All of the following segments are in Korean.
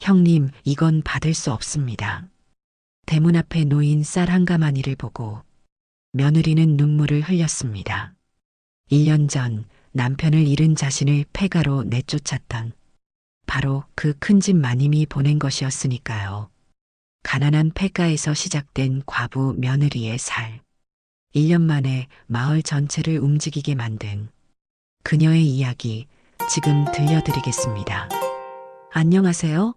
형님, 이건 받을 수 없습니다. 대문 앞에 놓인 쌀 한 가마니를 보고 며느리는 눈물을 흘렸습니다. 1년 전 남편을 잃은 자신을 폐가로 내쫓았던 바로 그 큰 집 마님이 보낸 것이었으니까요. 가난한 폐가에서 시작된 과부 며느리의 살. 1년 만에 마을 전체를 움직이게 만든 그녀의 이야기 지금 들려드리겠습니다. 안녕하세요.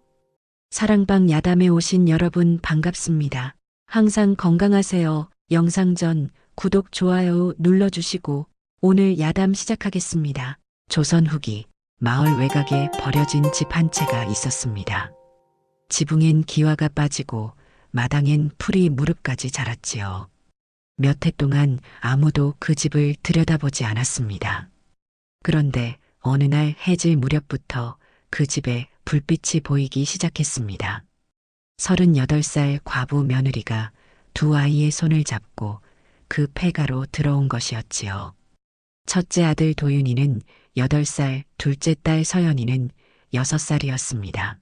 사랑방 야담에 오신 여러분 반갑습니다. 항상 건강하세요. 영상 전 구독, 좋아요 눌러주시고 오늘 야담 시작하겠습니다. 조선 후기 마을 외곽에 버려진 집 한 채가 있었습니다. 지붕엔 기와가 빠지고 마당엔 풀이 무릎까지 자랐지요. 몇 해 동안 아무도 그 집을 들여다보지 않았습니다. 그런데 어느 날 해질 무렵부터 그 집에 불빛이 보이기 시작했습니다. 38살 과부 며느리가 두 아이의 손을 잡고 그 폐가로 들어온 것이었지요. 첫째 아들 도윤이는 8살, 둘째 딸 서연이는 6살이었습니다.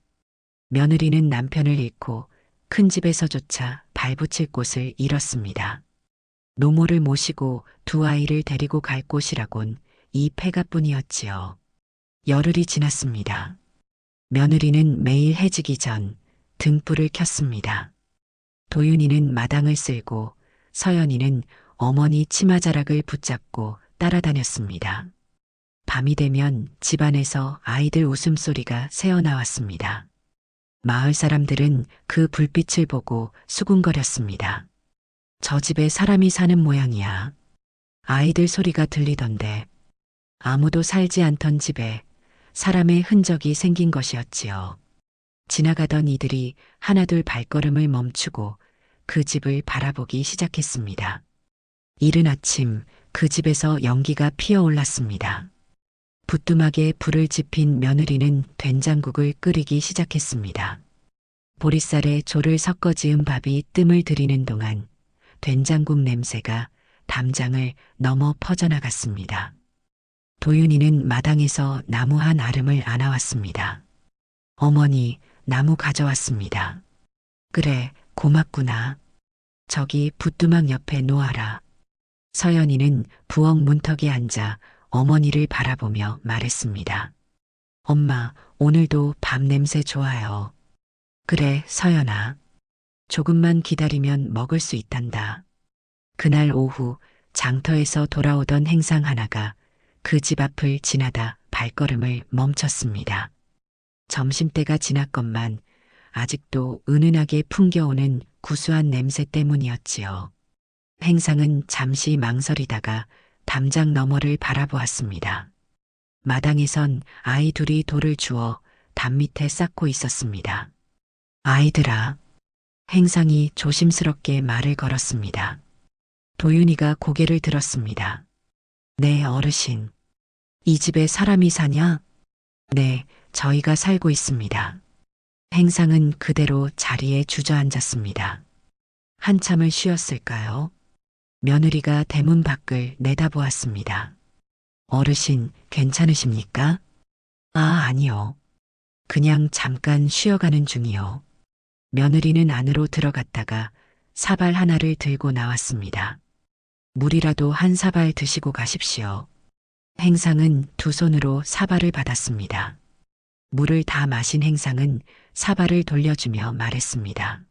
며느리는 남편을 잃고 큰 집에서조차 발붙일 곳을 잃었습니다. 노모를 모시고 두 아이를 데리고 갈 곳이라곤 이 폐가뿐이었지요. 열흘이 지났습니다. 며느리는 매일 해지기 전 등불을 켰습니다. 도윤이는 마당을 쓸고 서연이는 어머니 치마자락을 붙잡고 따라다녔습니다. 밤이 되면 집안에서 아이들 웃음소리가 새어나왔습니다. 마을 사람들은 그 불빛을 보고 수군거렸습니다. 저 집에 사람이 사는 모양이야. 아이들 소리가 들리던데 아무도 살지 않던 집에 사람의 흔적이 생긴 것이었지요. 지나가던 이들이 하나둘 발걸음을 멈추고 그 집을 바라보기 시작했습니다. 이른 아침 그 집에서 연기가 피어올랐습니다. 부뚜막에 불을 지핀 며느리는 된장국을 끓이기 시작했습니다. 보리쌀에 조를 섞어 지은 밥이 뜸을 들이는 동안 된장국 냄새가 담장을 넘어 퍼져나갔습니다. 도윤이는 마당에서 나무 한 아름을 안아왔습니다. 어머니, 나무 가져왔습니다. 그래, 고맙구나. 저기 부뚜막 옆에 놓아라. 서연이는 부엌 문턱에 앉아 어머니를 바라보며 말했습니다. 엄마, 오늘도 밥 냄새 좋아요. 그래, 서연아. 조금만 기다리면 먹을 수 있단다. 그날 오후 장터에서 돌아오던 행상 하나가 그 집 앞을 지나다 발걸음을 멈췄습니다. 점심때가 지났건만 아직도 은은하게 풍겨오는 구수한 냄새 때문이었지요. 행상은 잠시 망설이다가 담장 너머를 바라보았습니다. 마당에선 아이 둘이 돌을 주워 담 밑에 쌓고 있었습니다. 아이들아, 행상이 조심스럽게 말을 걸었습니다. 도윤이가 고개를 들었습니다. 네, 어르신. 이 집에 사람이 사냐? 네, 저희가 살고 있습니다. 행상은 그대로 자리에 주저앉았습니다. 한참을 쉬었을까요? 며느리가 대문 밖을 내다보았습니다. 어르신, 괜찮으십니까? 아, 아니요. 그냥 잠깐 쉬어가는 중이요. 며느리는 안으로 들어갔다가 사발 하나를 들고 나왔습니다. 물이라도 한 사발 드시고 가십시오. 행상은 두 손으로 사발을 받았습니다. 물을 다 마신 행상은 사발을 돌려주며 말했습니다.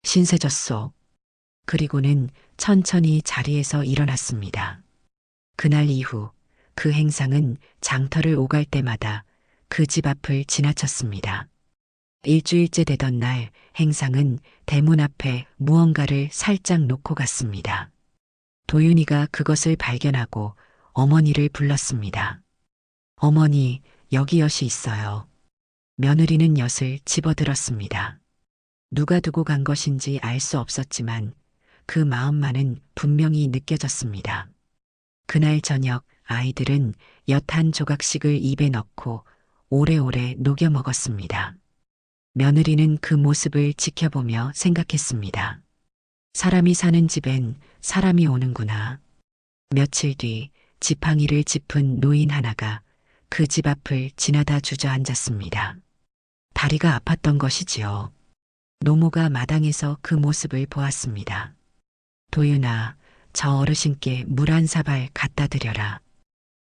신세졌소. 그리고는 천천히 자리에서 일어났습니다. 그날 이후 그 행상은 장터를 오갈 때마다 그 집 앞을 지나쳤습니다. 일주일째 되던 날 행상은 대문 앞에 무언가를 살짝 놓고 갔습니다. 도윤이가 그것을 발견하고 어머니를 불렀습니다. 어머니, 여기 엿이 있어요. 며느리는 엿을 집어들었습니다. 누가 두고 간 것인지 알 수 없었지만 그 마음만은 분명히 느껴졌습니다. 그날 저녁 아이들은 엿 한 조각씩을 입에 넣고 오래오래 녹여 먹었습니다. 며느리는 그 모습을 지켜보며 생각했습니다. 사람이 사는 집엔 사람이 오는구나. 며칠 뒤 지팡이를 짚은 노인 하나가 그 집 앞을 지나다 주저앉았습니다. 다리가 아팠던 것이지요. 노모가 마당에서 그 모습을 보았습니다. 도윤아, 저 어르신께 물 한 사발 갖다 드려라.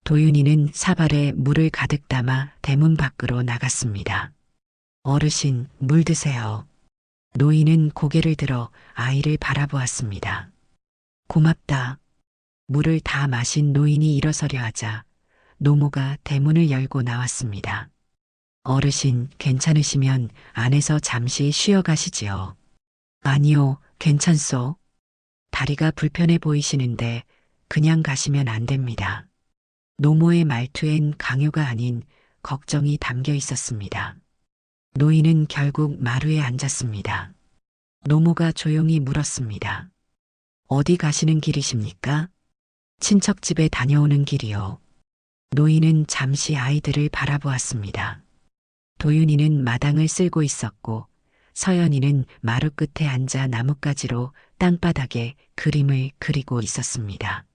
도윤이는 사발에 물을 가득 담아 대문 밖으로 나갔습니다. 어르신, 물 드세요. 노인은 고개를 들어 아이를 바라보았습니다. 고맙다. 물을 다 마신 노인이 일어서려 하자 노모가 대문을 열고 나왔습니다. 어르신, 괜찮으시면 안에서 잠시 쉬어 가시지요. 아니요, 괜찮소. 다리가 불편해 보이시는데 그냥 가시면 안 됩니다. 노모의 말투엔 강요가 아닌 걱정이 담겨 있었습니다. 노인은 결국 마루에 앉았습니다. 노모가 조용히 물었습니다. 어디 가시는 길이십니까? 친척 집에 다녀오는 길이요. 노인은 잠시 아이들을 바라보았습니다. 도윤이는 마당을 쓸고 있었고 서연이는 마루 끝에 앉아 나뭇가지로 땅바닥에 그림을 그리고 있었습니다.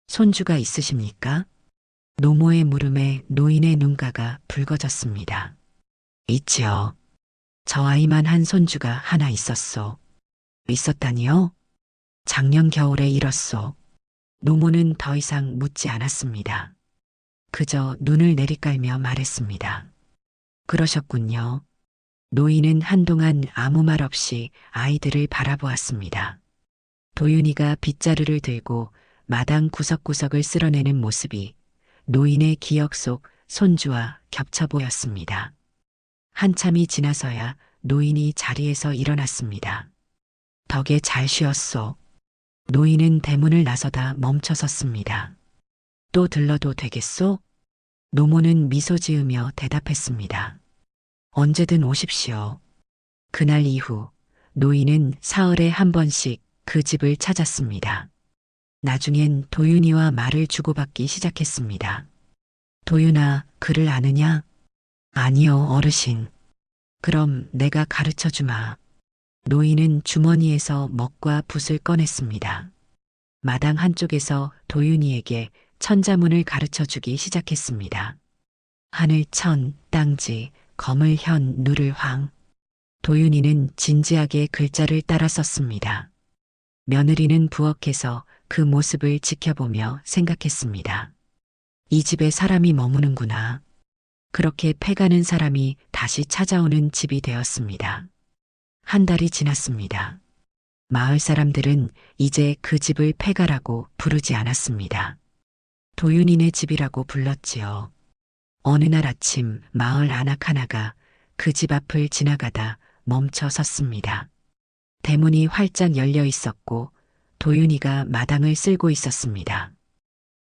손주가 있으십니까? 노모의 물음에 노인의 눈가가 붉어졌습니다. 있지요. 저 아이만 한 손주가 하나 있었소. 있었다니요? 작년 겨울에 잃었소. 노모는 더 이상 묻지 않았습니다. 그저 눈을 내리깔며 말했습니다. 그러셨군요. 노인은 한동안 아무 말 없이 아이들을 바라보았습니다. 도윤이가 빗자루를 들고 마당 구석구석을 쓸어내는 모습이 노인의 기억 속 손주와 겹쳐 보였습니다. 한참이 지나서야 노인이 자리에서 일어났습니다. 덕에 잘 쉬었소. 노인은 대문을 나서다 멈춰섰습니다. 또 들러도 되겠소? 노모는 미소 지으며 대답했습니다. 언제든 오십시오. 그날 이후 노인은 사흘에 한 번씩 그 집을 찾았습니다. 나중엔 도윤이와 말을 주고받기 시작했습니다. 도윤아, 글을 아느냐? 아니요, 어르신. 그럼 내가 가르쳐 주마. 노인은 주머니에서 먹과 붓을 꺼냈습니다. 마당 한쪽에서 도윤이에게 천자문을 가르쳐 주기 시작했습니다. 하늘 천, 땅지, 검을 현, 누를 황. 도윤이는 진지하게 글자를 따라 썼습니다. 며느리는 부엌에서 그 모습을 지켜보며 생각했습니다. 이 집에 사람이 머무는구나. 그렇게 패가는 사람이 다시 찾아오는 집이 되었습니다. 한 달이 지났습니다. 마을 사람들은 이제 그 집을 패가라고 부르지 않았습니다. 도윤이네 집이라고 불렀지요. 어느 날 아침 마을 아낙 하나가 그 집 앞을 지나가다 멈춰 섰습니다. 대문이 활짝 열려 있었고 도윤이가 마당을 쓸고 있었습니다.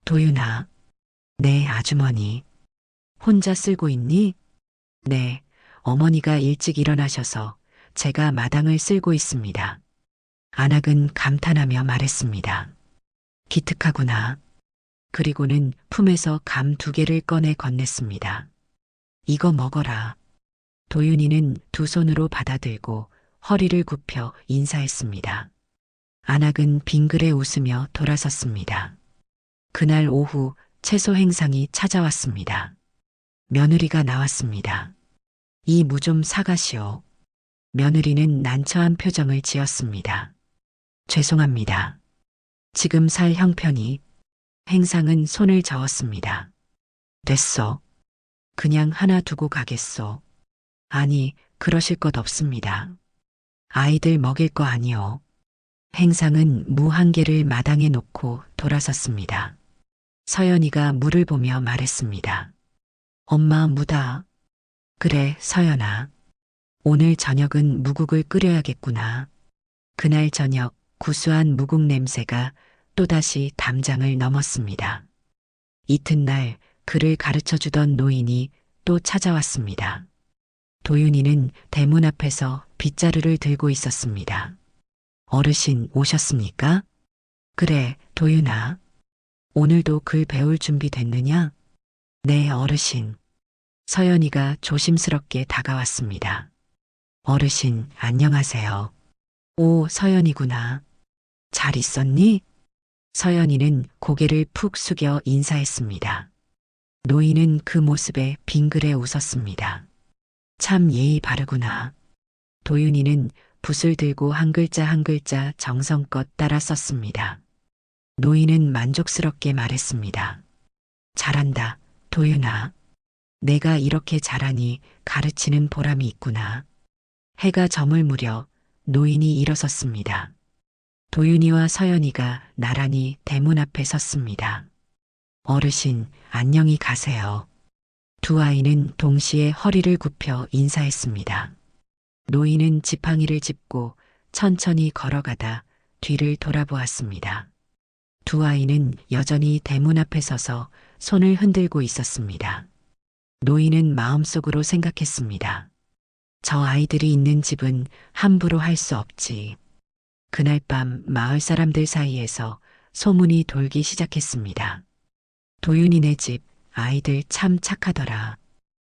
도윤아, 네, 아주머니. 혼자 쓸고 있니? 네, 어머니가 일찍 일어나셔서 제가 마당을 쓸고 있습니다. 아낙은 감탄하며 말했습니다. 기특하구나. 그리고는 품에서 감 2개를 꺼내 건넸습니다. 이거 먹어라. 도윤이는 두 손으로 받아들고 허리를 굽혀 인사했습니다. 아낙은 빙그레 웃으며 돌아섰습니다. 그날 오후 채소 행상이 찾아왔습니다. 며느리가 나왔습니다. 이 무 좀 사가시오. 며느리는 난처한 표정을 지었습니다. 죄송합니다. 지금 살 형편이. 행상은 손을 저었습니다. 됐소. 그냥 하나 두고 가겠소. 아니, 그러실 것 없습니다. 아이들 먹일 거 아니오. 행상은 무 1개를 마당에 놓고 돌아섰습니다. 서연이가 물을 보며 말했습니다. 엄마, 무다. 그래, 서연아. 오늘 저녁은 무국을 끓여야겠구나. 그날 저녁 구수한 무국 냄새가 또다시 담장을 넘었습니다. 이튿날 그를 가르쳐 주던 노인이 또 찾아왔습니다. 도윤이는 대문 앞에서 빗자루를 들고 있었습니다. 어르신 오셨습니까? 그래, 도윤아. 오늘도 글 배울 준비 됐느냐? 네, 어르신. 서연이가 조심스럽게 다가왔습니다. 어르신, 안녕하세요. 오, 서연이구나. 잘 있었니? 서연이는 고개를 푹 숙여 인사했습니다. 노인은 그 모습에 빙그레 웃었습니다. 참 예의 바르구나. 도윤이는 붓을 들고 한 글자 한 글자 정성껏 따라 썼습니다. 노인은 만족스럽게 말했습니다. 잘한다, 도윤아. 내가 이렇게 잘하니 가르치는 보람이 있구나. 해가 저물 무렵 노인이 일어섰습니다. 도윤이와 서연이가 나란히 대문 앞에 섰습니다. 어르신, 안녕히 가세요. 두 아이는 동시에 허리를 굽혀 인사했습니다. 노인은 지팡이를 짚고 천천히 걸어가다 뒤를 돌아보았습니다. 두 아이는 여전히 대문 앞에 서서 손을 흔들고 있었습니다. 노인은 마음속으로 생각했습니다. 저 아이들이 있는 집은 함부로 할 수 없지. 그날 밤 마을 사람들 사이에서 소문이 돌기 시작했습니다. 도윤이네 집 아이들 참 착하더라.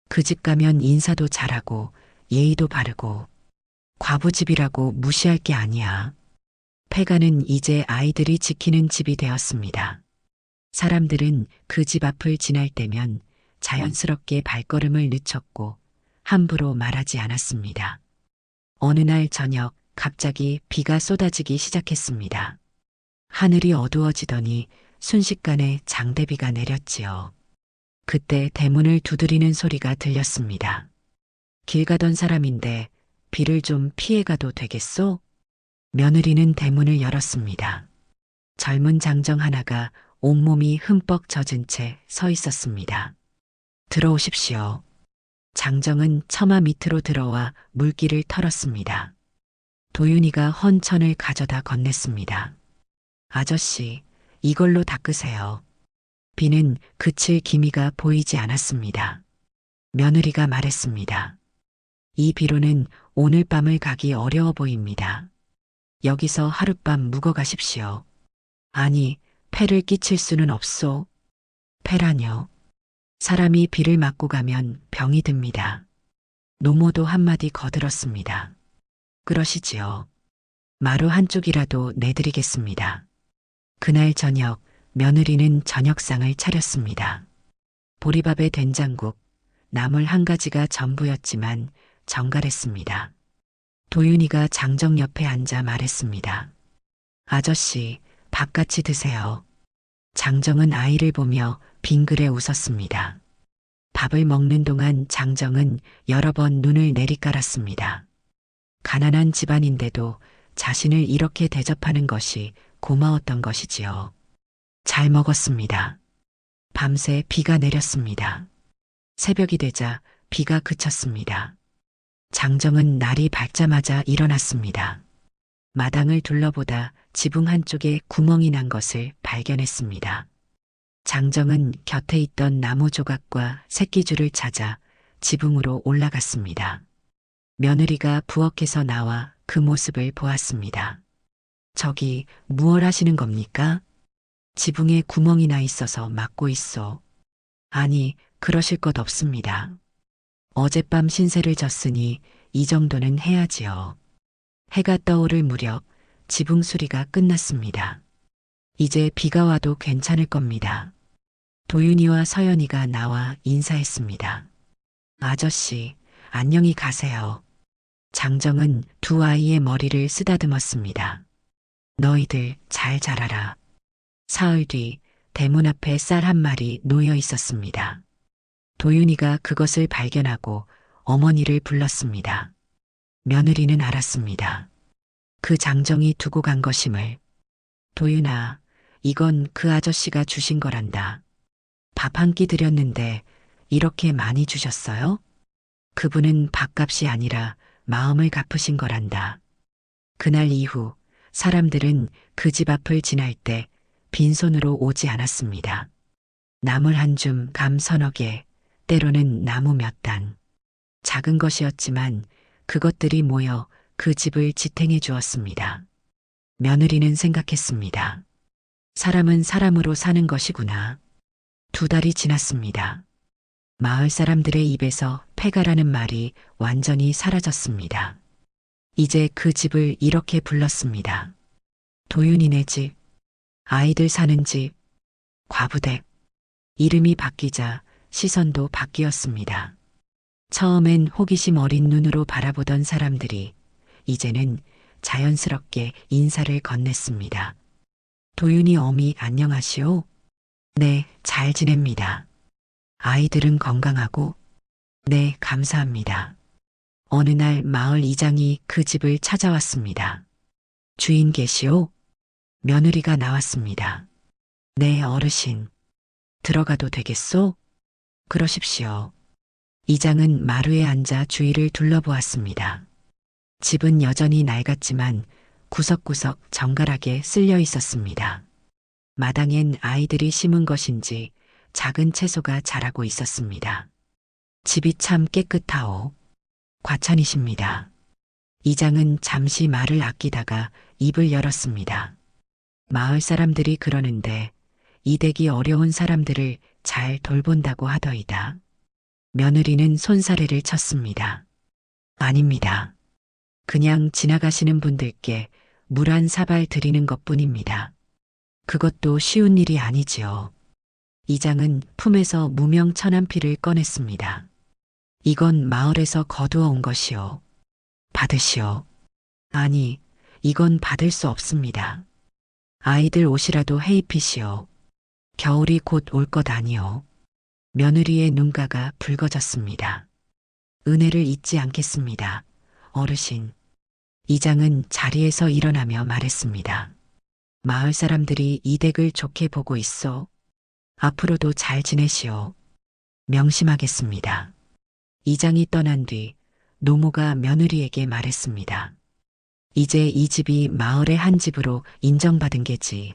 그 집 가면 인사도 잘하고 예의도 바르고 과부집이라고 무시할 게 아니야. 폐가는 이제 아이들이 지키는 집이 되었습니다. 사람들은 그 집 앞을 지날 때면 자연스럽게 발걸음을 늦췄고 함부로 말하지 않았습니다. 어느 날 저녁 갑자기 비가 쏟아지기 시작했습니다. 하늘이 어두워지더니 순식간에 장대비가 내렸지요. 그때 대문을 두드리는 소리가 들렸습니다. 길 가던 사람인데 비를 좀 피해가도 되겠소? 며느리는 대문을 열었습니다. 젊은 장정 하나가 온몸이 흠뻑 젖은 채 서 있었습니다. 들어오십시오. 장정은 처마 밑으로 들어와 물기를 털었습니다. 도윤이가 헌천을 가져다 건넸습니다. 아저씨, 이걸로 닦으세요. 비는 그칠 기미가 보이지 않았습니다. 며느리가 말했습니다. 이 비로는 오늘 밤을 가기 어려워 보입니다. 여기서 하룻밤 묵어 가십시오. 아니, 폐를 끼칠 수는 없소. 폐라뇨. 사람이 비를 맞고 가면 병이 듭니다. 노모도 한마디 거들었습니다. 그러시지요. 마루 한쪽이라도 내드리겠습니다. 그날 저녁 며느리는 저녁상을 차렸습니다. 보리밥에 된장국, 나물 한 가지가 전부였지만 정갈했습니다. 도윤이가 장정 옆에 앉아 말했습니다. 아저씨, 밥 같이 드세요. 장정은 아이를 보며 빙그레 웃었습니다. 밥을 먹는 동안 장정은 여러 번 눈을 내리깔았습니다. 가난한 집안인데도 자신을 이렇게 대접하는 것이 고마웠던 것이지요. 잘 먹었습니다. 밤새 비가 내렸습니다. 새벽이 되자 비가 그쳤습니다. 장정은 날이 밝자마자 일어났습니다. 마당을 둘러보다 지붕 한쪽에 구멍이 난 것을 발견했습니다. 장정은 곁에 있던 나무 조각과 새끼줄을 찾아 지붕으로 올라갔습니다. 며느리가 부엌에서 나와 그 모습을 보았습니다. 저기 무얼 하시는 겁니까? 지붕에 구멍이 나 있어서 막고 있어. 아니, 그러실 것 없습니다. 어젯밤 신세를 졌으니 이 정도는 해야지요. 해가 떠오를 무렵 지붕 수리가 끝났습니다. 이제 비가 와도 괜찮을 겁니다. 도윤이와 서연이가 나와 인사했습니다. 아저씨, 안녕히 가세요. 장정은 두 아이의 머리를 쓰다듬었습니다. 너희들 잘 자라라. 사흘 뒤 대문 앞에 쌀 한 마리 놓여 있었습니다. 도윤이가 그것을 발견하고 어머니를 불렀습니다. 며느리는 알았습니다. 그 장정이 두고 간 것임을. 도윤아, 이건 그 아저씨가 주신 거란다. 밥 한 끼 드렸는데 이렇게 많이 주셨어요? 그분은 밥값이 아니라 마음을 갚으신 거란다. 그날 이후 사람들은 그 집 앞을 지날 때 빈손으로 오지 않았습니다. 나물 한 줌, 감 서너 개, 때로는 나무 몇 단. 작은 것이었지만 그것들이 모여 그 집을 지탱해 주었습니다. 며느리는 생각했습니다. 사람은 사람으로 사는 것이구나. 두 달이 지났습니다. 마을 사람들의 입에서 폐가라는 말이 완전히 사라졌습니다. 이제 그 집을 이렇게 불렀습니다. 도윤이네 집, 아이들 사는 집, 과부댁. 이름이 바뀌자 시선도 바뀌었습니다. 처음엔 호기심 어린 눈으로 바라보던 사람들이 이제는 자연스럽게 인사를 건넸습니다. 도윤이 어미 안녕하시오? 네, 잘 지냅니다. 아이들은 건강하고? 네, 감사합니다. 어느 날 마을 이장이 그 집을 찾아왔습니다. 주인 계시오? 며느리가 나왔습니다. 네, 어르신. 들어가도 되겠소? 그러십시오. 이장은 마루에 앉아 주위를 둘러보았습니다. 집은 여전히 낡았지만 구석구석 정갈하게 쓸려 있었습니다. 마당엔 아이들이 심은 것인지 작은 채소가 자라고 있었습니다. 집이 참 깨끗하오. 과찬이십니다. 이장은 잠시 말을 아끼다가 입을 열었습니다. 마을 사람들이 그러는데 이댁이 어려운 사람들을 잘 돌본다고 하더이다. 며느리는 손사래를 쳤습니다. 아닙니다. 그냥 지나가시는 분들께 물 한 사발 드리는 것뿐입니다. 그것도 쉬운 일이 아니지요. 이장은 품에서 무명 천안피를 꺼냈습니다. 이건 마을에서 거두어 온 것이요. 받으시오. 아니, 이건 받을 수 없습니다. 아이들 옷이라도 해입히시오. 겨울이 곧 올 것 아니오. 며느리의 눈가가 붉어졌습니다. 은혜를 잊지 않겠습니다. 어르신. 이장은 자리에서 일어나며 말했습니다. 마을 사람들이 이 댁을 좋게 보고 있어. 앞으로도 잘 지내시오. 명심하겠습니다. 이장이 떠난 뒤 노모가 며느리에게 말했습니다. 이제 이 집이 마을의 한 집으로 인정받은 게지.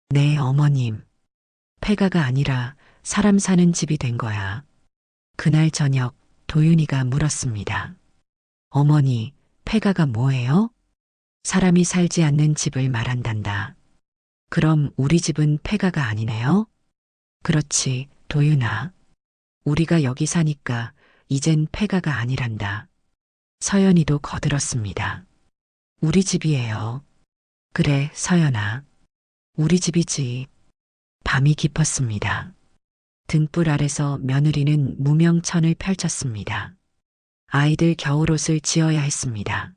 네, 어머님. 폐가가 아니라 사람 사는 집이 된 거야. 그날 저녁 도윤이가 물었습니다. 어머니, 폐가가 뭐예요? 사람이 살지 않는 집을 말한단다. 그럼 우리 집은 폐가가 아니네요? 그렇지, 도윤아. 우리가 여기 사니까 이젠 폐가가 아니란다. 서연이도 거들었습니다. 우리 집이에요. 그래, 서연아. 우리 집이지. 밤이 깊었습니다. 등불 아래서 며느리는 무명천을 펼쳤습니다. 아이들 겨울옷을 지어야 했습니다.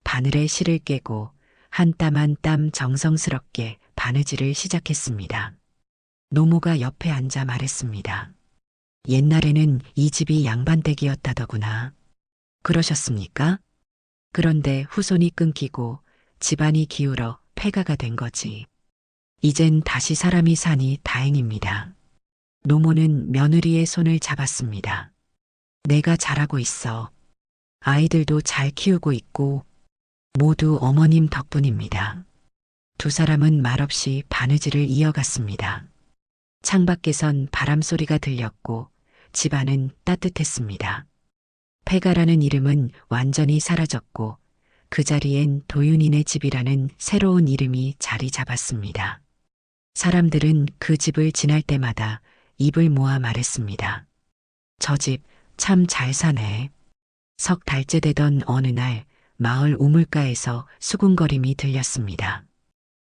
바늘에 실을 깨고 한 땀 한 땀 정성스럽게 바느질을 시작했습니다. 노모가 옆에 앉아 말했습니다. 옛날에는 이 집이 양반댁이었다더구나. 그러셨습니까? 그런데 후손이 끊기고 집안이 기울어 폐가가 된 거지. 이젠 다시 사람이 사니 다행입니다. 노모는 며느리의 손을 잡았습니다. 내가 잘하고 있어. 아이들도 잘 키우고 있고 모두 어머님 덕분입니다. 두 사람은 말없이 바느질을 이어갔습니다. 창밖에선 바람소리가 들렸고 집안은 따뜻했습니다. 폐가라는 이름은 완전히 사라졌고 그 자리엔 도윤이네 집이라는 새로운 이름이 자리 잡았습니다. 사람들은 그 집을 지날 때마다 입을 모아 말했습니다. 저 집 참 잘 사네. 석 달째 되던 어느 날 마을 우물가에서 수군거림이 들렸습니다.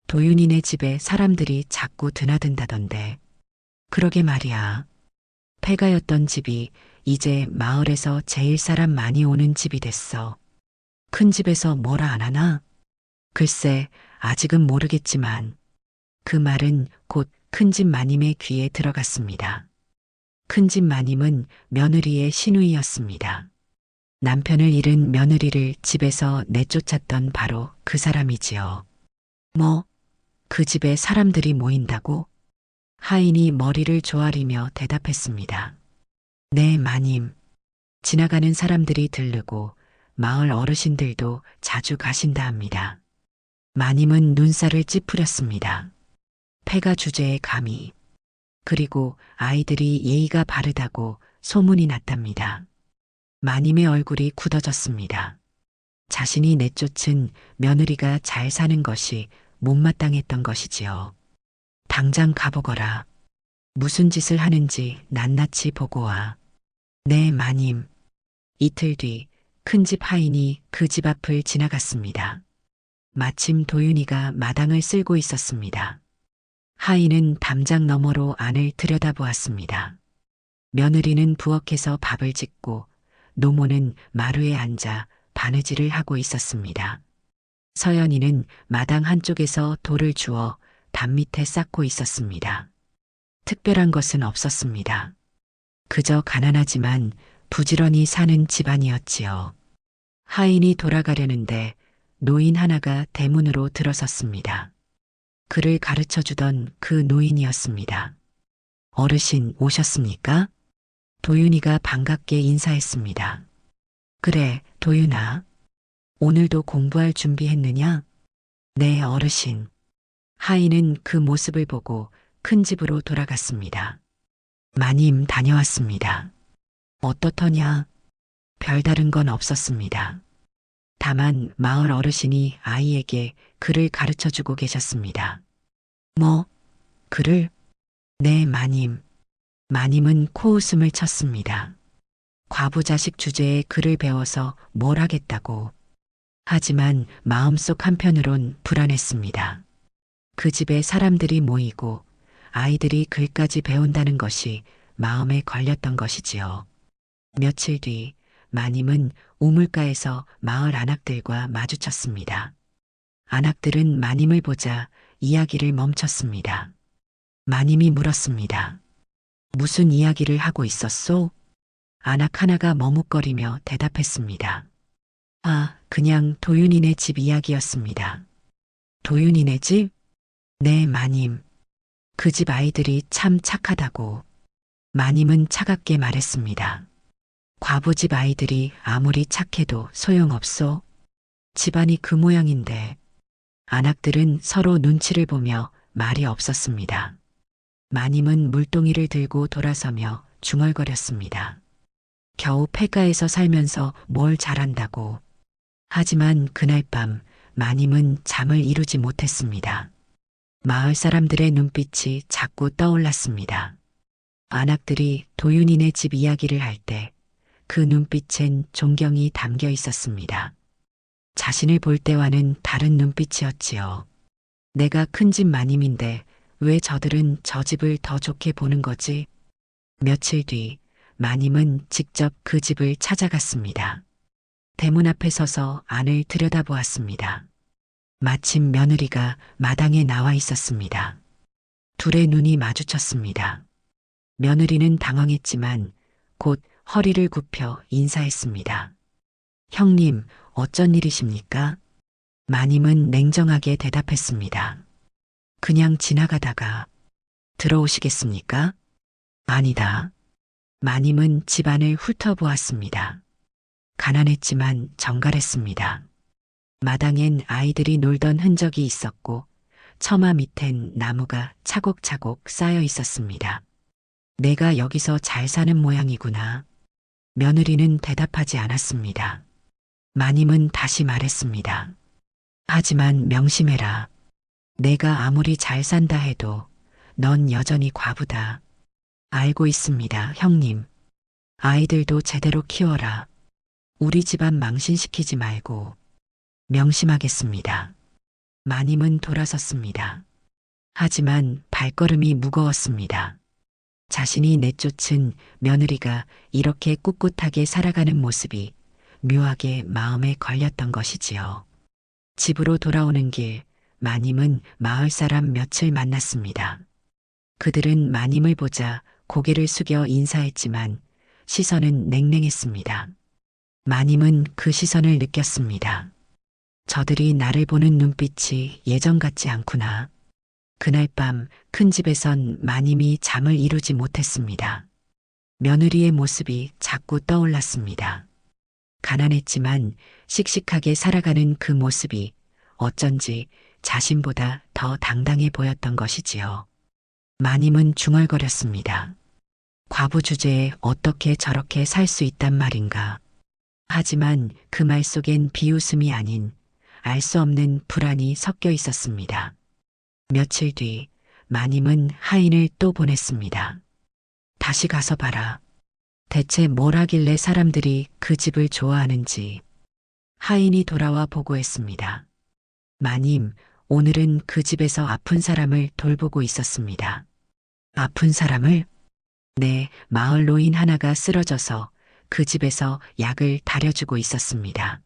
도윤이네 집에 사람들이 자꾸 드나든다던데. 그러게 말이야. 폐가였던 집이 이제 마을에서 제일 사람 많이 오는 집이 됐어. 큰 집에서 뭐라 안 하나? 글쎄, 아직은 모르겠지만 그 말은 곧 큰집 마님의 귀에 들어갔습니다. 큰집 마님은 며느리의 시누이였습니다. 남편을 잃은 며느리를 집에서 내쫓았던 바로 그 사람이지요. 뭐, 그 집에 사람들이 모인다고? 하인이 머리를 조아리며 대답했습니다. 네, 마님. 지나가는 사람들이 들르고 마을 어르신들도 자주 가신다 합니다. 마님은 눈살을 찌푸렸습니다. 폐가 주제에 감히. 그리고 아이들이 예의가 바르다고 소문이 났답니다. 마님의 얼굴이 굳어졌습니다. 자신이 내쫓은 며느리가 잘 사는 것이 못마땅했던 것이지요. 당장 가보거라. 무슨 짓을 하는지 낱낱이 보고 와. 네, 마님. 이틀 뒤 큰집 하인이 그 집 앞을 지나갔습니다. 마침 도윤이가 마당을 쓸고 있었습니다. 하인은 담장 너머로 안을 들여다보았습니다. 며느리는 부엌에서 밥을 짓고 노모는 마루에 앉아 바느질을 하고 있었습니다. 서연이는 마당 한쪽에서 돌을 주워 담 밑에 쌓고 있었습니다. 특별한 것은 없었습니다. 그저 가난하지만 부지런히 사는 집안이었지요. 하인이 돌아가려는데 노인 하나가 대문으로 들어섰습니다. 그를 가르쳐 주던 그 노인이었습니다. 어르신 오셨습니까? 도윤이가 반갑게 인사했습니다. 그래, 도윤아. 오늘도 공부할 준비했느냐? 네, 어르신. 하인은 그 모습을 보고 큰 집으로 돌아갔습니다. 마님 다녀왔습니다. 어떻더냐? 별다른 건 없었습니다. 다만 마을 어르신이 아이에게 글을 가르쳐 주고 계셨습니다. 뭐? 글을? 네, 마님. 마님은 코웃음을 쳤습니다. 과부 자식 주제에 글을 배워서 뭘 하겠다고. 하지만 마음속 한편으론 불안했습니다. 그 집에 사람들이 모이고 아이들이 글까지 배운다는 것이 마음에 걸렸던 것이지요. 며칠 뒤 마님은 우물가에서 마을 안악들과 마주쳤습니다. 안악들은 마님을 보자 이야기를 멈췄습니다. 마님이 물었습니다. 무슨 이야기를 하고 있었소? 안악 하나가 머뭇거리며 대답했습니다. 아, 그냥 도윤이네 집 이야기였습니다. 도윤이네 집? 네, 마님. 그 집 아이들이 참 착하다고. 마님은 차갑게 말했습니다. 과부 집 아이들이 아무리 착해도 소용없소. 집안이 그 모양인데. 안악들은 서로 눈치를 보며 말이 없었습니다. 마님은 물동이를 들고 돌아서며 중얼거렸습니다. 겨우 폐가에서 살면서 뭘 잘한다고. 하지만 그날 밤 마님은 잠을 이루지 못했습니다. 마을 사람들의 눈빛이 자꾸 떠올랐습니다. 안악들이 도윤이네 집 이야기를 할 때 그 눈빛엔 존경이 담겨 있었습니다. 자신을 볼 때와는 다른 눈빛이었지요. 내가 큰 집 마님인데 왜 저들은 저 집을 더 좋게 보는 거지? 며칠 뒤 마님은 직접 그 집을 찾아갔습니다. 대문 앞에 서서 안을 들여다보았습니다. 마침 며느리가 마당에 나와 있었습니다. 둘의 눈이 마주쳤습니다. 며느리는 당황했지만 곧 허리를 굽혀 인사했습니다. 형님, 어쩐 일이십니까? 마님은 냉정하게 대답했습니다. 그냥 지나가다가. 들어오시겠습니까? 아니다. 마님은 집안을 훑어보았습니다. 가난했지만 정갈했습니다. 마당엔 아이들이 놀던 흔적이 있었고 처마 밑엔 나무가 차곡차곡 쌓여 있었습니다. 내가 여기서 잘 사는 모양이구나. 며느리는 대답하지 않았습니다. 마님은 다시 말했습니다. 하지만 명심해라. 내가 아무리 잘 산다 해도 넌 여전히 과부다. 알고 있습니다, 형님. 아이들도 제대로 키워라. 우리 집안 망신시키지 말고. 명심하겠습니다. 마님은 돌아섰습니다. 하지만 발걸음이 무거웠습니다. 자신이 내쫓은 며느리가 이렇게 꿋꿋하게 살아가는 모습이 묘하게 마음에 걸렸던 것이지요. 집으로 돌아오는 길, 마님은 마을 사람 몇을 만났습니다. 그들은 마님을 보자 고개를 숙여 인사했지만 시선은 냉랭했습니다. 마님은 그 시선을 느꼈습니다. 저들이 나를 보는 눈빛이 예전 같지 않구나. 그날 밤 큰 집에선 마님이 잠을 이루지 못했습니다. 며느리의 모습이 자꾸 떠올랐습니다. 가난했지만 씩씩하게 살아가는 그 모습이 어쩐지 자신보다 더 당당해 보였던 것이지요. 마님은 중얼거렸습니다. 과부 주제에 어떻게 저렇게 살 수 있단 말인가. 하지만 그 말 속엔 비웃음이 아닌 알 수 없는 불안이 섞여 있었습니다. 며칠 뒤 마님은 하인을 또 보냈습니다. 다시 가서 봐라. 대체 뭘 하길래 사람들이 그 집을 좋아하는지. 하인이 돌아와 보고했습니다. 마님, 오늘은 그 집에서 아픈 사람을 돌보고 있었습니다. 아픈 사람을? 네, 마을 노인 하나가 쓰러져서 그 집에서 약을 다려주고 있었습니다.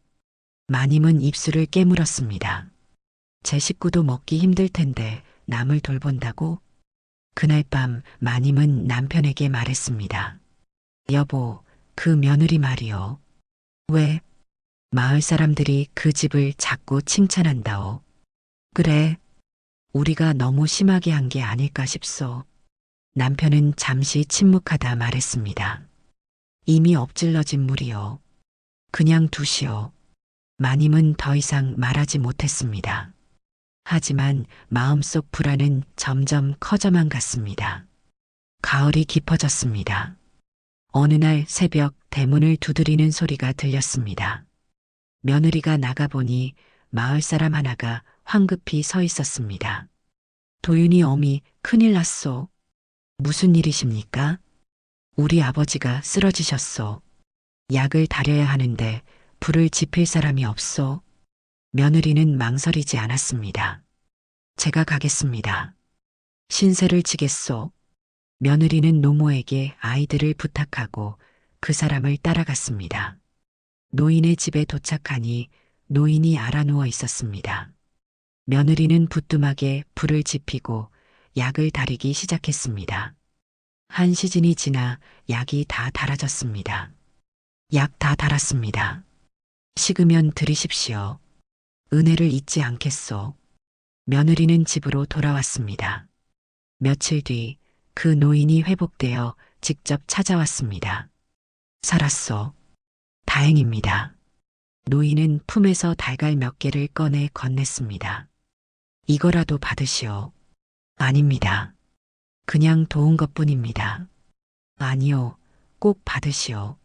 마님은 입술을 깨물었습니다. 제 식구도 먹기 힘들 텐데 남을 돌본다고? 그날 밤 마님은 남편에게 말했습니다. 여보, 그 며느리 말이요. 왜? 마을 사람들이 그 집을 자꾸 칭찬한다오. 그래, 우리가 너무 심하게 한 게 아닐까 싶소. 남편은 잠시 침묵하다 말했습니다. 이미 엎질러진 물이요. 그냥 두시오. 마님은 더 이상 말하지 못했습니다. 하지만 마음속 불안은 점점 커져만 갔습니다. 가을이 깊어졌습니다. 어느 날 새벽 대문을 두드리는 소리가 들렸습니다. 며느리가 나가보니 마을 사람 하나가 황급히 서 있었습니다. 도윤이 어미, 큰일 났소. 무슨 일이십니까? 우리 아버지가 쓰러지셨소. 약을 다려야 하는데 불을 지필 사람이 없소. 며느리는 망설이지 않았습니다. 제가 가겠습니다. 신세를 지겠소. 며느리는 노모에게 아이들을 부탁하고 그 사람을 따라갔습니다. 노인의 집에 도착하니 노인이 알아누워 있었습니다. 며느리는 부뚜막에 불을 지피고 약을 다리기 시작했습니다. 한 시즌이 지나 약이 다 달아졌습니다. 약 다 달았습니다. 식으면 드리십시오. 은혜를 잊지 않겠소. 며느리는 집으로 돌아왔습니다. 며칠 뒤 그 노인이 회복되어 직접 찾아왔습니다. 살았소. 다행입니다. 노인은 품에서 달걀 몇 개를 꺼내 건넸습니다. 이거라도 받으시오. 아닙니다. 그냥 도운 것뿐입니다. 아니요, 꼭 받으시오.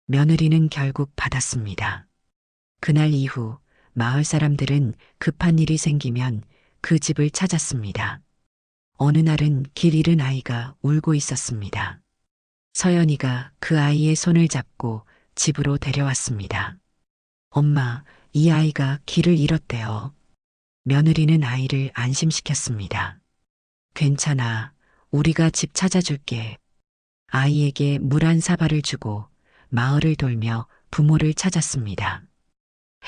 며느리는 결국 받았습니다. 그날 이후 마을 사람들은 급한 일이 생기면 그 집을 찾았습니다. 어느 날은 길 잃은 아이가 울고 있었습니다. 서연이가 그 아이의 손을 잡고 집으로 데려왔습니다. 엄마, 이 아이가 길을 잃었대요. 며느리는 아이를 안심시켰습니다. 괜찮아. 우리가 집 찾아줄게. 아이에게 물 한 사발을 주고 마을을 돌며 부모를 찾았습니다.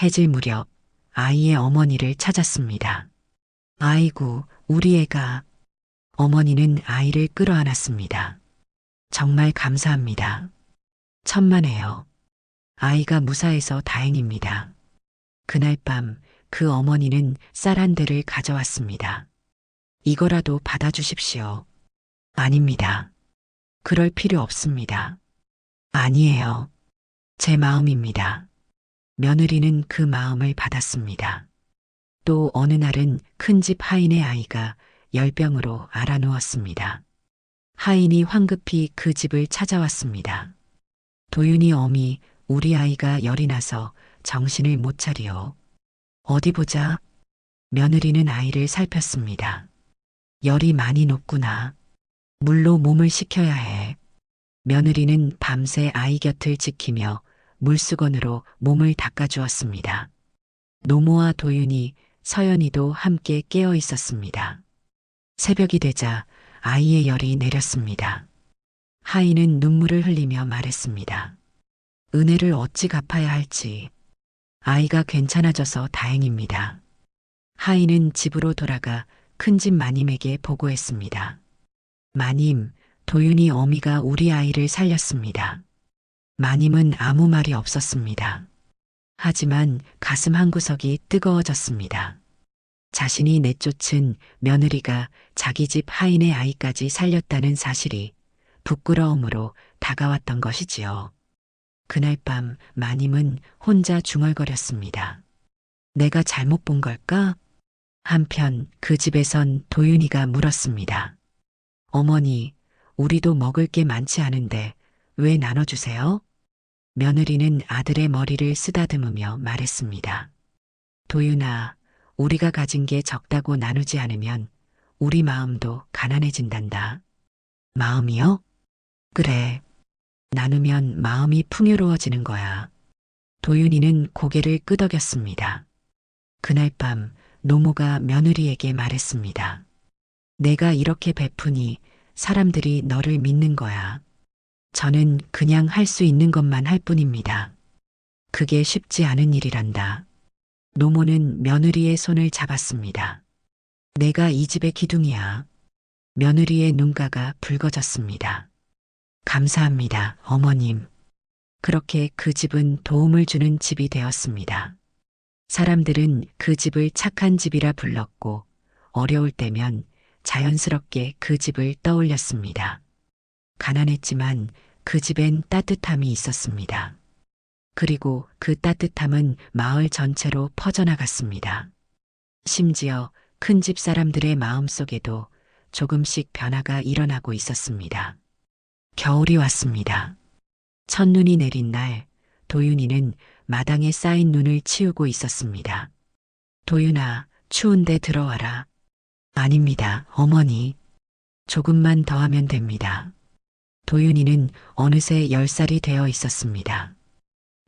해질 무렵 아이의 어머니를 찾았습니다. 아이고, 우리 애가. 어머니는 아이를 끌어안았습니다. 정말 감사합니다. 천만에요. 아이가 무사해서 다행입니다. 그날 밤 그 어머니는 쌀 한 대를 가져왔습니다. 이거라도 받아주십시오. 아닙니다. 그럴 필요 없습니다. 아니에요. 제 마음입니다. 며느리는 그 마음을 받았습니다. 또 어느 날은 큰 집 하인의 아이가 열병으로 앓아누웠습니다. 하인이 황급히 그 집을 찾아왔습니다. 도윤이 어미, 우리 아이가 열이 나서 정신을 못 차리오. 어디 보자. 며느리는 아이를 살폈습니다. 열이 많이 높구나. 물로 몸을 식혀야 해. 며느리는 밤새 아이 곁을 지키며 물수건으로 몸을 닦아주었습니다. 노모와 도윤이, 서연이도 함께 깨어 있었습니다. 새벽이 되자 아이의 열이 내렸습니다. 하인은 눈물을 흘리며 말했습니다. 은혜를 어찌 갚아야 할지. 아이가 괜찮아져서 다행입니다. 하인은 집으로 돌아가 큰집 마님에게 보고했습니다. 마님, 도윤이 어미가 우리 아이를 살렸습니다. 마님은 아무 말이 없었습니다. 하지만 가슴 한구석이 뜨거워졌습니다. 자신이 내쫓은 며느리가 자기 집 하인의 아이까지 살렸다는 사실이 부끄러움으로 다가왔던 것이지요. 그날 밤 마님은 혼자 중얼거렸습니다. 내가 잘못 본 걸까? 한편 그 집에선 도윤이가 물었습니다. 어머니, 우리도 먹을 게 많지 않은데 왜 나눠주세요? 며느리는 아들의 머리를 쓰다듬으며 말했습니다. 도윤아, 우리가 가진 게 적다고 나누지 않으면 우리 마음도 가난해진단다. 마음이요? 그래. 나누면 마음이 풍요로워지는 거야. 도윤이는 고개를 끄덕였습니다. 그날 밤 노모가 며느리에게 말했습니다. 내가 이렇게 베푸니 사람들이 너를 믿는 거야. 저는 그냥 할 수 있는 것만 할 뿐입니다. 그게 쉽지 않은 일이란다. 노모는 며느리의 손을 잡았습니다. 내가 이 집의 기둥이야. 며느리의 눈가가 붉어졌습니다. 감사합니다, 어머님. 그렇게 그 집은 도움을 주는 집이 되었습니다. 사람들은 그 집을 착한 집이라 불렀고 어려울 때면 자연스럽게 그 집을 떠올렸습니다. 가난했지만 그 집엔 따뜻함이 있었습니다. 그리고 그 따뜻함은 마을 전체로 퍼져나갔습니다. 심지어 큰 집 사람들의 마음속에도 조금씩 변화가 일어나고 있었습니다. 겨울이 왔습니다. 첫눈이 내린 날, 도윤이는 마당에 쌓인 눈을 치우고 있었습니다. 도윤아, 추운데 들어와라. 아닙니다, 어머니. 조금만 더 하면 됩니다. 도윤이는 어느새 10살이 되어 있었습니다.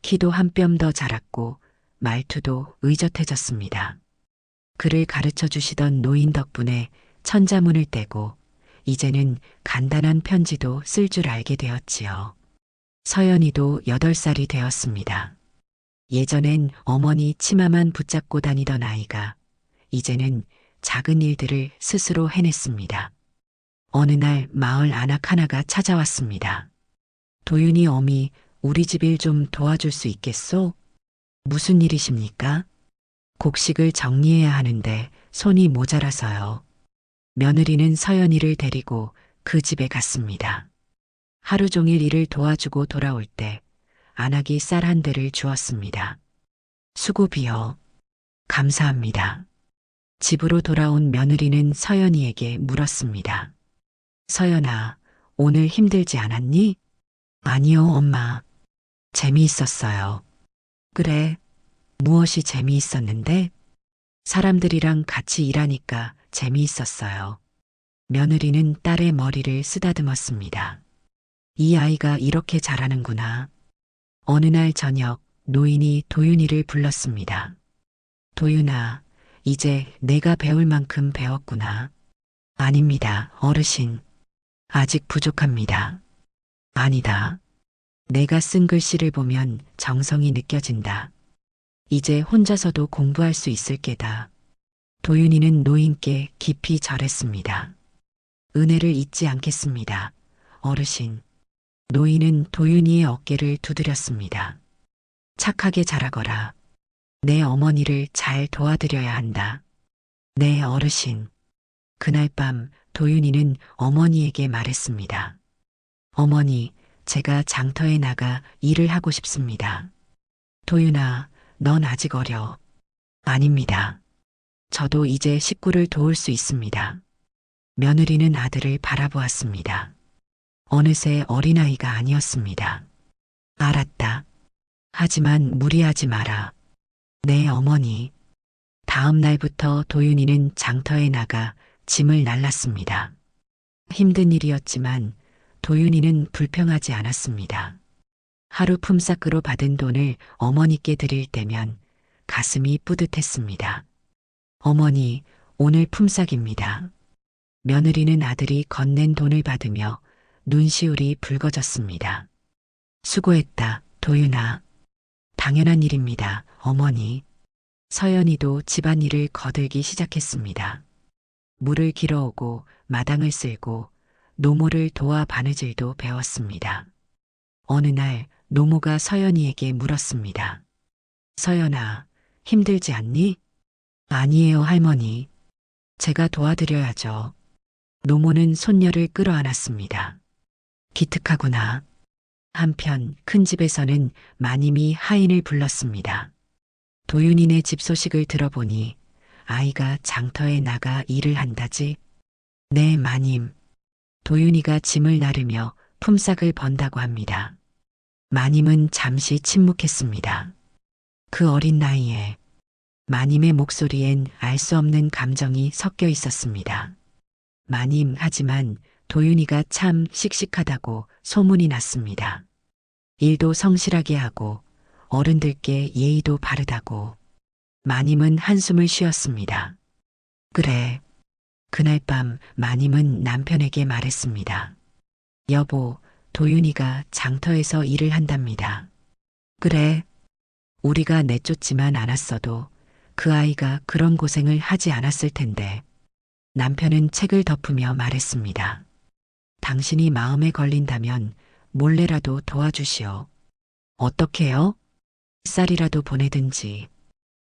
키도 한 뼘 더 자랐고 말투도 의젓해졌습니다. 그를 가르쳐 주시던 노인 덕분에 천자문을 떼고 이제는 간단한 편지도 쓸 줄 알게 되었지요. 서연이도 8살이 되었습니다. 예전엔 어머니 치마만 붙잡고 다니던 아이가 이제는 작은 일들을 스스로 해냈습니다. 어느 날 마을 안악 하나가 찾아왔습니다. 도윤이 어미, 우리 집 일 좀 도와줄 수 있겠소? 무슨 일이십니까? 곡식을 정리해야 하는데 손이 모자라서요. 며느리는 서연이를 데리고 그 집에 갔습니다. 하루 종일 일을 도와주고 돌아올 때 안악이 쌀 한 대를 주었습니다. 수고비요. 감사합니다. 집으로 돌아온 며느리는 서연이에게 물었습니다. 서연아, 오늘 힘들지 않았니? 아니요, 엄마. 재미있었어요. 그래, 무엇이 재미있었는데? 사람들이랑 같이 일하니까 재미있었어요. 며느리는 딸의 머리를 쓰다듬었습니다. 이 아이가 이렇게 잘하는구나. 어느 날 저녁 노인이 도윤이를 불렀습니다. 도윤아, 이제 내가 배울 만큼 배웠구나. 아닙니다, 어르신. 아직 부족합니다. 아니다. 내가 쓴 글씨를 보면 정성이 느껴진다. 이제 혼자서도 공부할 수 있을 게다. 도윤이는 노인께 깊이 절했습니다. 은혜를 잊지 않겠습니다, 어르신. 노인은 도윤이의 어깨를 두드렸습니다. 착하게 자라거라. 내 어머니를 잘 도와드려야 한다. 네, 어르신. 그날 밤 도윤이는 어머니에게 말했습니다. 어머니, 제가 장터에 나가 일을 하고 싶습니다. 도윤아, 넌 아직 어려. 아닙니다. 저도 이제 식구를 도울 수 있습니다. 며느리는 아들을 바라보았습니다. 어느새 어린아이가 아니었습니다. 알았다. 하지만 무리하지 마라. 네, 어머니. 다음 날부터 도윤이는 장터에 나가 짐을 날랐습니다. 힘든 일이었지만 도윤이는 불평하지 않았습니다. 하루 품삯으로 받은 돈을 어머니께 드릴 때면 가슴이 뿌듯했습니다. 어머니, 오늘 품삯입니다. 며느리는 아들이 건넨 돈을 받으며 눈시울이 붉어졌습니다. 수고했다, 도윤아. 당연한 일입니다, 어머니. 서연이도 집안일을 거들기 시작했습니다. 물을 길어오고 마당을 쓸고 노모를 도와 바느질도 배웠습니다. 어느 날 노모가 서연이에게 물었습니다. 서연아, 힘들지 않니? 아니에요, 할머니. 제가 도와드려야죠. 노모는 손녀를 끌어안았습니다. 기특하구나. 한편 큰 집에서는 마님이 하인을 불렀습니다. 도윤이네 집 소식을 들어보니 아이가 장터에 나가 일을 한다지? 네, 마님. 도윤이가 짐을 나르며 품삯을 번다고 합니다. 마님은 잠시 침묵했습니다. 그 어린 나이에 마님의 목소리엔 알 수 없는 감정이 섞여 있었습니다. 마님, 하지만 도윤이가 참 씩씩하다고 소문이 났습니다. 일도 성실하게 하고 어른들께 예의도 바르다고. 마님은 한숨을 쉬었습니다. 그래. 그날 밤 마님은 남편에게 말했습니다. 여보, 도윤이가 장터에서 일을 한답니다. 그래, 우리가 내쫓지만 않았어도 그 아이가 그런 고생을 하지 않았을 텐데. 남편은 책을 덮으며 말했습니다. 당신이 마음에 걸린다면 몰래라도 도와주시오. 어떻게요? 쌀이라도 보내든지.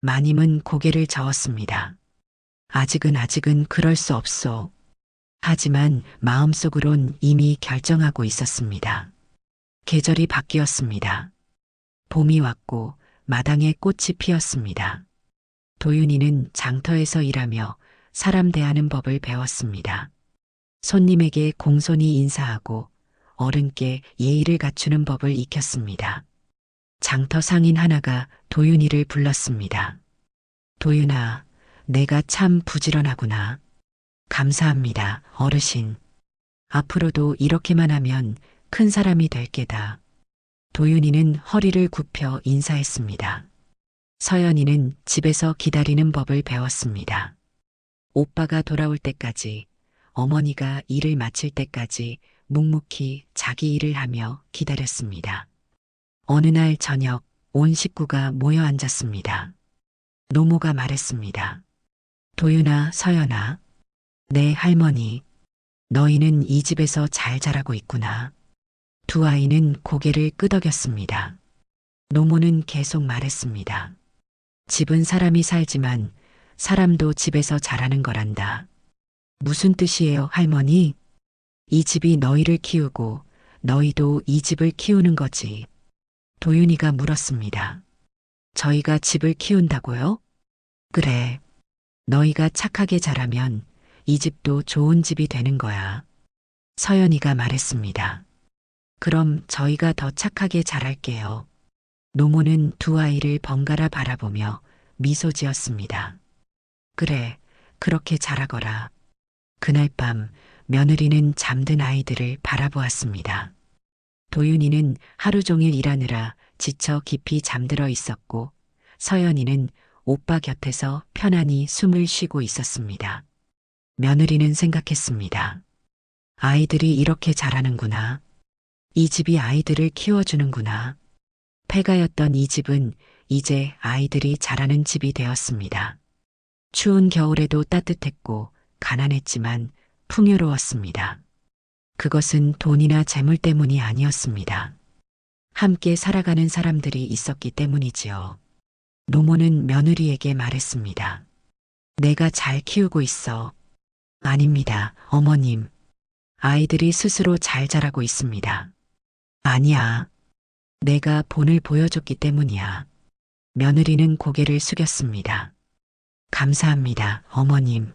마님은 고개를 저었습니다. 아직은 그럴 수 없소. 하지만 마음속으론 이미 결정하고 있었습니다. 계절이 바뀌었습니다. 봄이 왔고 마당에 꽃이 피었습니다. 도윤이는 장터에서 일하며 사람 대하는 법을 배웠습니다. 손님에게 공손히 인사하고 어른께 예의를 갖추는 법을 익혔습니다. 장터 상인 하나가 도윤이를 불렀습니다. 도윤아, 내가 참 부지런하구나. 감사합니다, 어르신. 앞으로도 이렇게만 하면 큰 사람이 될 게다. 도윤이는 허리를 굽혀 인사했습니다. 서연이는 집에서 기다리는 법을 배웠습니다. 오빠가 돌아올 때까지, 어머니가 일을 마칠 때까지 묵묵히 자기 일을 하며 기다렸습니다. 어느 날 저녁 온 식구가 모여 앉았습니다. 노모가 말했습니다. 도윤아, 서연아, 내 할머니, 너희는 이 집에서 잘 자라고 있구나. 두 아이는 고개를 끄덕였습니다. 노모는 계속 말했습니다. 집은 사람이 살지만 사람도 집에서 자라는 거란다. 무슨 뜻이에요, 할머니? 이 집이 너희를 키우고 너희도 이 집을 키우는 거지. 도윤이가 물었습니다. 저희가 집을 키운다고요? 그래. 너희가 착하게 자라면 이 집도 좋은 집이 되는 거야. 서연이가 말했습니다. 그럼 저희가 더 착하게 자랄게요. 노모는 두 아이를 번갈아 바라보며 미소 지었습니다. 그래, 그렇게 자라거라. 그날 밤 며느리는 잠든 아이들을 바라보았습니다. 도윤이는 하루 종일 일하느라 지쳐 깊이 잠들어 있었고 서연이는 오빠 곁에서 편안히 숨을 쉬고 있었습니다. 며느리는 생각했습니다. 아이들이 이렇게 자라는구나. 이 집이 아이들을 키워주는구나. 폐가였던 이 집은 이제 아이들이 자라는 집이 되었습니다. 추운 겨울에도 따뜻했고 가난했지만 풍요로웠습니다. 그것은 돈이나 재물 때문이 아니었습니다. 함께 살아가는 사람들이 있었기 때문이지요. 노모는 며느리에게 말했습니다. 내가 잘 키우고 있어. 아닙니다, 어머님. 아이들이 스스로 잘 자라고 있습니다. 아니야. 내가 본을 보여줬기 때문이야. 며느리는 고개를 숙였습니다. 감사합니다, 어머님.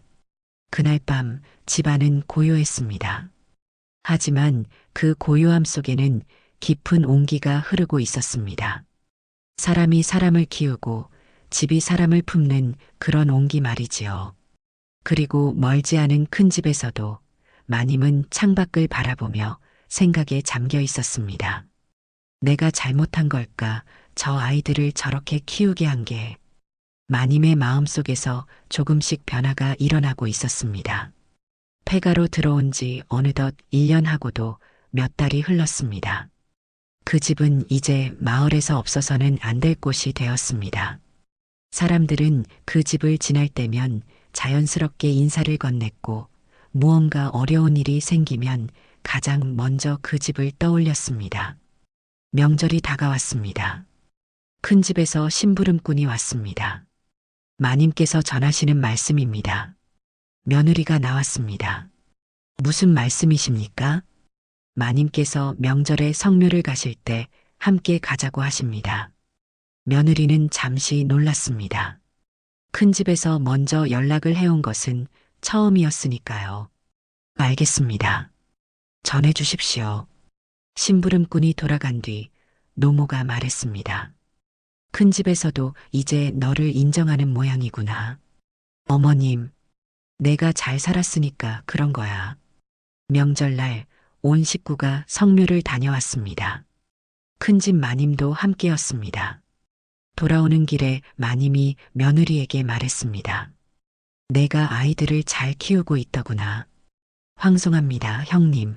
그날 밤 집안은 고요했습니다. 하지만 그 고요함 속에는 깊은 온기가 흐르고 있었습니다. 사람이 사람을 키우고 집이 사람을 품는 그런 온기 말이지요. 그리고 멀지 않은 큰 집에서도 마님은 창밖을 바라보며 생각에 잠겨 있었습니다. 내가 잘못한 걸까? 저 아이들을 저렇게 키우게 한 게. 마님의 마음속에서 조금씩 변화가 일어나고 있었습니다. 폐가로 들어온 지 어느덧 1년하고도 몇 달이 흘렀습니다. 그 집은 이제 마을에서 없어서는 안 될 곳이 되었습니다. 사람들은 그 집을 지날 때면 자연스럽게 인사를 건넸고 무언가 어려운 일이 생기면 가장 먼저 그 집을 떠올렸습니다. 명절이 다가왔습니다. 큰 집에서 심부름꾼이 왔습니다. 마님께서 전하시는 말씀입니다. 며느리가 나왔습니다. 무슨 말씀이십니까? 마님께서 명절에 성묘를 가실 때 함께 가자고 하십니다. 며느리는 잠시 놀랐습니다. 큰 집에서 먼저 연락을 해온 것은 처음이었으니까요. 알겠습니다. 전해 주십시오. 심부름꾼이 돌아간 뒤 노모가 말했습니다. 큰 집에서도 이제 너를 인정하는 모양이구나. 어머님, 내가 잘 살았으니까 그런 거야. 명절날 온 식구가 성묘를 다녀왔습니다. 큰 집 마님도 함께였습니다. 돌아오는 길에 마님이 며느리에게 말했습니다. 내가 아이들을 잘 키우고 있더구나. 황송합니다, 형님.